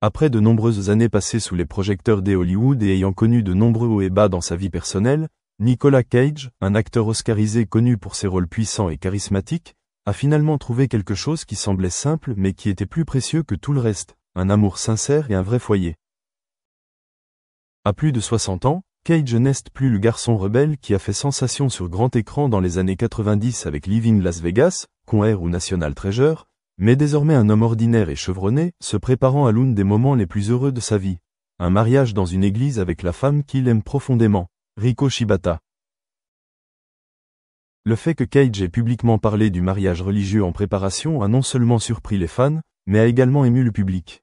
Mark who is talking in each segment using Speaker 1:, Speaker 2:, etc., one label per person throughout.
Speaker 1: Après de nombreuses années passées sous les projecteurs des Hollywood et ayant connu de nombreux hauts et bas dans sa vie personnelle, Nicolas Cage, un acteur oscarisé connu pour ses rôles puissants et charismatiques, a finalement trouvé quelque chose qui semblait simple mais qui était plus précieux que tout le reste, un amour sincère et un vrai foyer. À plus de 60 ans, Cage n'est plus le garçon rebelle qui a fait sensation sur grand écran dans les années 90 avec Living Las Vegas, Con Air ou National Treasure, mais désormais un homme ordinaire et chevronné, se préparant à l'un des moments les plus heureux de sa vie. Un mariage dans une église avec la femme qu'il aime profondément, Riko Shibata. Le fait que Cage ait publiquement parlé du mariage religieux en préparation a non seulement surpris les fans, mais a également ému le public.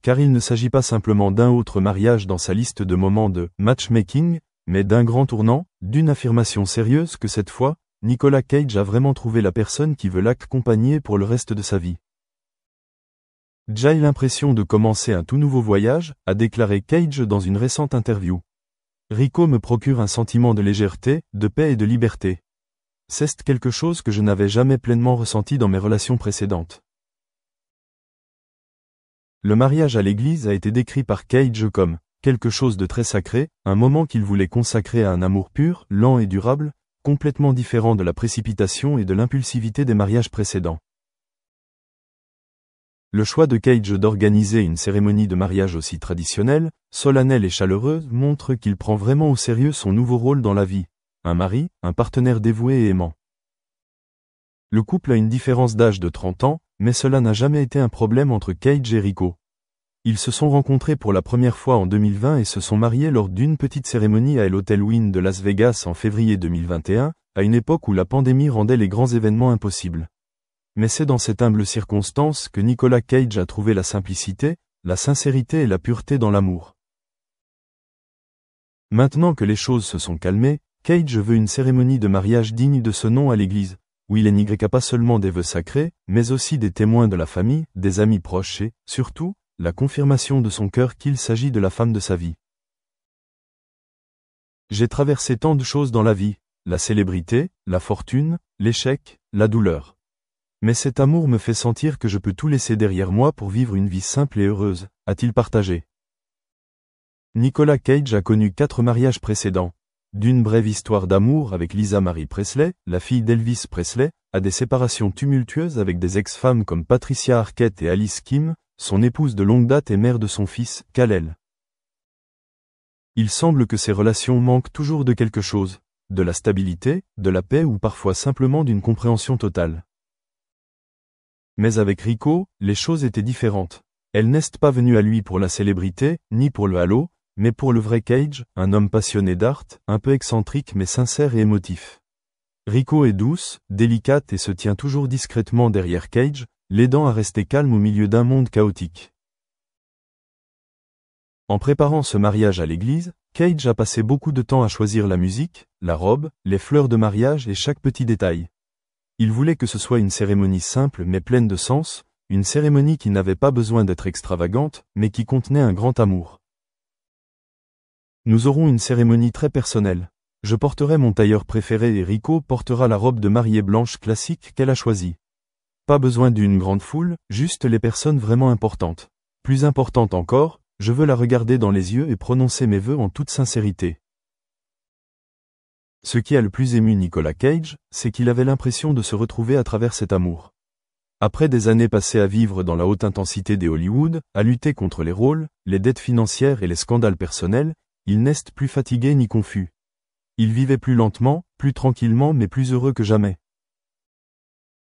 Speaker 1: Car il ne s'agit pas simplement d'un autre mariage dans sa liste de moments de matchmaking, mais d'un grand tournant, d'une affirmation sérieuse que cette fois, Nicolas Cage a vraiment trouvé la personne qui veut l'accompagner pour le reste de sa vie. J'ai l'impression de commencer un tout nouveau voyage, a déclaré Cage dans une récente interview. Riko me procure un sentiment de légèreté, de paix et de liberté. C'est quelque chose que je n'avais jamais pleinement ressenti dans mes relations précédentes. Le mariage à l'église a été décrit par Cage comme quelque chose de très sacré, un moment qu'il voulait consacrer à un amour pur, lent et durable, complètement différent de la précipitation et de l'impulsivité des mariages précédents. Le choix de Cage d'organiser une cérémonie de mariage aussi traditionnelle, solennelle et chaleureuse montre qu'il prend vraiment au sérieux son nouveau rôle dans la vie, un mari, un partenaire dévoué et aimant. Le couple a une différence d'âge de 30 ans, mais cela n'a jamais été un problème entre Cage et Riko. Ils se sont rencontrés pour la première fois en 2020 et se sont mariés lors d'une petite cérémonie à l'Hôtel Wynn de Las Vegas en février 2021, à une époque où la pandémie rendait les grands événements impossibles. Mais c'est dans cette humble circonstance que Nicolas Cage a trouvé la simplicité, la sincérité et la pureté dans l'amour. Maintenant que les choses se sont calmées, Cage veut une cérémonie de mariage digne de ce nom à l'église, où il n'y a pas seulement des vœux sacrés, mais aussi des témoins de la famille, des amis proches et, surtout, la confirmation de son cœur qu'il s'agit de la femme de sa vie. J'ai traversé tant de choses dans la vie, la célébrité, la fortune, l'échec, la douleur. Mais cet amour me fait sentir que je peux tout laisser derrière moi pour vivre une vie simple et heureuse, a-t-il partagé. Nicolas Cage a connu 4 mariages précédents. D'une brève histoire d'amour avec Lisa Marie Presley, la fille d'Elvis Presley, à des séparations tumultueuses avec des ex-femmes comme Patricia Arquette et Alice Kim, son épouse de longue date et mère de son fils, Kal-El. Il semble que ces relations manquent toujours de quelque chose, de la stabilité, de la paix ou parfois simplement d'une compréhension totale. Mais avec Riko, les choses étaient différentes. Elle n'est pas venue à lui pour la célébrité, ni pour le halo, mais pour le vrai Cage, un homme passionné d'art, un peu excentrique mais sincère et émotif. Riko est douce, délicate et se tient toujours discrètement derrière Cage, l'aidant à rester calme au milieu d'un monde chaotique. En préparant ce mariage à l'église, Cage a passé beaucoup de temps à choisir la musique, la robe, les fleurs de mariage et chaque petit détail. Il voulait que ce soit une cérémonie simple mais pleine de sens, une cérémonie qui n'avait pas besoin d'être extravagante, mais qui contenait un grand amour. Nous aurons une cérémonie très personnelle. Je porterai mon tailleur préféré et Riko portera la robe de mariée blanche classique qu'elle a choisie. Pas besoin d'une grande foule, juste les personnes vraiment importantes. Plus importante encore, je veux la regarder dans les yeux et prononcer mes vœux en toute sincérité. Ce qui a le plus ému Nicolas Cage, c'est qu'il avait l'impression de se retrouver à travers cet amour. Après des années passées à vivre dans la haute intensité des Hollywood, à lutter contre les rôles, les dettes financières et les scandales personnels, il n'est plus fatigué ni confus. Il vivait plus lentement, plus tranquillement mais plus heureux que jamais.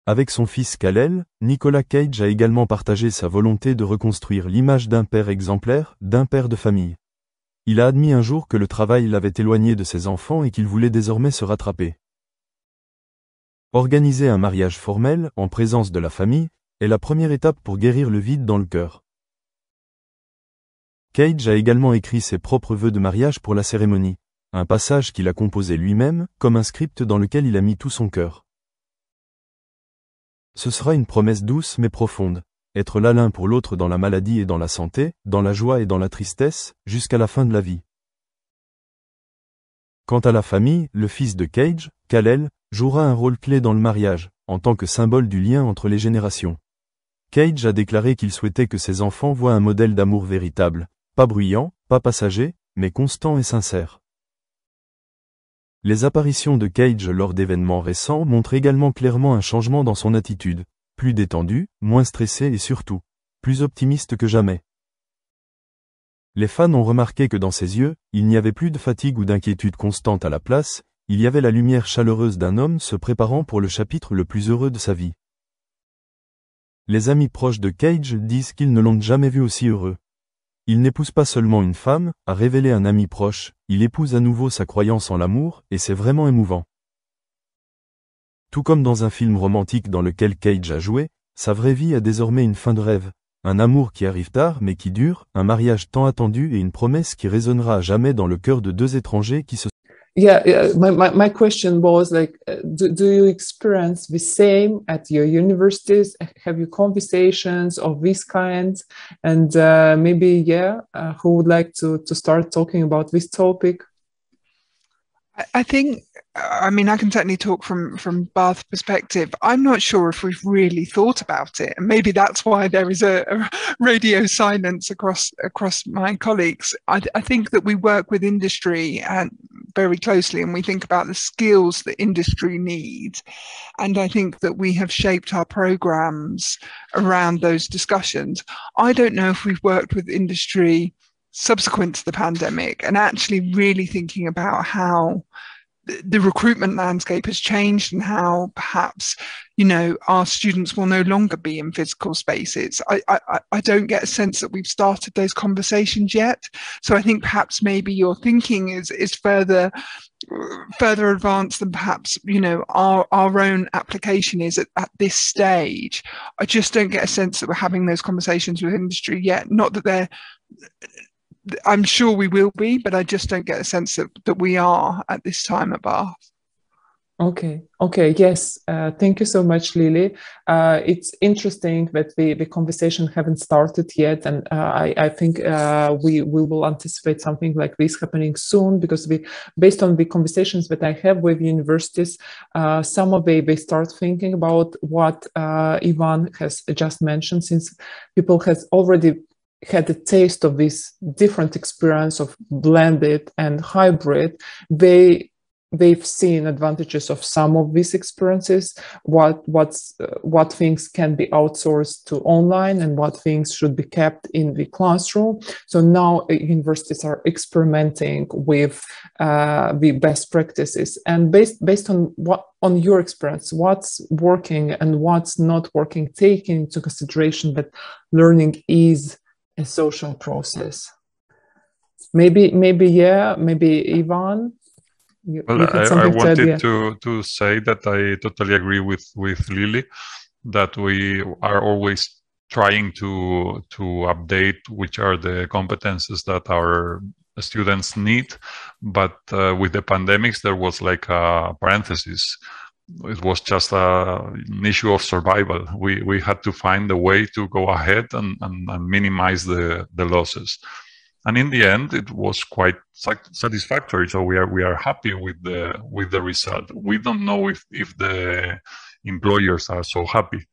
Speaker 1: Avec son fils Kal-El, Nicolas Cage a également partagé sa volonté de reconstruire l'image d'un père exemplaire, d'un père de famille. Il a admis un jour que le travail l'avait éloigné de ses enfants et qu'il voulait désormais se rattraper. Organiser un mariage formel, en présence de la famille, est la première étape pour guérir le vide dans le cœur. Cage a également écrit ses propres vœux de mariage pour la cérémonie, un passage qu'il a composé lui-même, comme un script dans lequel il a mis tout son cœur. Ce sera une promesse douce mais profonde, être là l'un pour l'autre dans la maladie et dans la santé, dans la joie et dans la tristesse, jusqu'à la fin de la vie. Quant à la famille, le fils de Cage, Kal-El, jouera un rôle clé dans le mariage, en tant que symbole du lien entre les générations. Cage a déclaré qu'il souhaitait que ses enfants voient un modèle d'amour véritable, pas bruyant, pas passager, mais constant et sincère. Les apparitions de Cage lors d'événements récents montrent également clairement un changement dans son attitude, plus détendu, moins stressé et surtout, plus optimiste que jamais. Les fans ont remarqué que dans ses yeux, il n'y avait plus de fatigue ou d'inquiétude constante à la place, il y avait la lumière chaleureuse d'un homme se préparant pour le chapitre le plus heureux de sa vie. Les amis proches de Cage disent qu'ils ne l'ont jamais vu aussi heureux. Il n'épouse pas seulement une femme, a révélé un ami proche, il épouse à nouveau sa croyance en l'amour, et c'est vraiment émouvant. Tout comme dans un film romantique dans lequel Cage a joué, sa vraie vie a désormais une fin de rêve. Un amour qui arrive tard mais qui dure, un mariage tant attendu et une promesse qui résonnera à jamais dans le cœur de deux étrangers qui se...
Speaker 2: Yeah, my question was like, do you experience the same at your universities? Have you conversations of this kind? And maybe, who would like to start talking about this topic?
Speaker 3: I think, I mean, I can certainly talk from Bath perspective. I'm not sure if we've really thought about it, and maybe that's why there is a radio silence across my colleagues. I think that we work with industry and very closely, and we think about the skills that industry needs. And I think that we have shaped our programs around those discussions. I don't know if we've worked with industry subsequent to the pandemic and actually really thinking about how the recruitment landscape has changed and how perhaps, you know, our students will no longer be in physical spaces. I don't get a sense that we've started those conversations yet. So I think perhaps maybe your thinking is further advanced than perhaps, you know, our own application is at this stage. I just don't get a sense that we're having those conversations with industry yet. Not that they're, I'm sure we will be, but I just don't get a sense that we are at this time at Bath.
Speaker 2: Okay, yes. Thank you so much, Lily. It's interesting that the conversation haven't started yet, and I think we will anticipate something like this happening soon, because based on the conversations that I have with universities, some of they start thinking about what Ivan has just mentioned, since people has already had a taste of this different experience of blended and hybrid. They've seen advantages of some of these experiences, what things can be outsourced to online and what things should be kept in the classroom. So now universities are experimenting with the best practices, and based on your experience, what's working and what's not working, taking into consideration that learning is a social process. Maybe Ivan.
Speaker 4: Well, I wanted to say that I totally agree with Lily, that we are always trying to update which are the competences that our students need. But with the pandemics, there was like a parenthesis. It was just an issue of survival. We had to find a way to go ahead and minimize the losses. And in the end, it was quite satisfactory. So we are happy with the result. We don't know if the employers are so happy.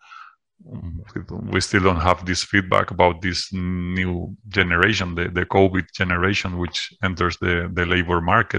Speaker 4: We still don't have this feedback about this new generation, the COVID generation, which enters the labor market.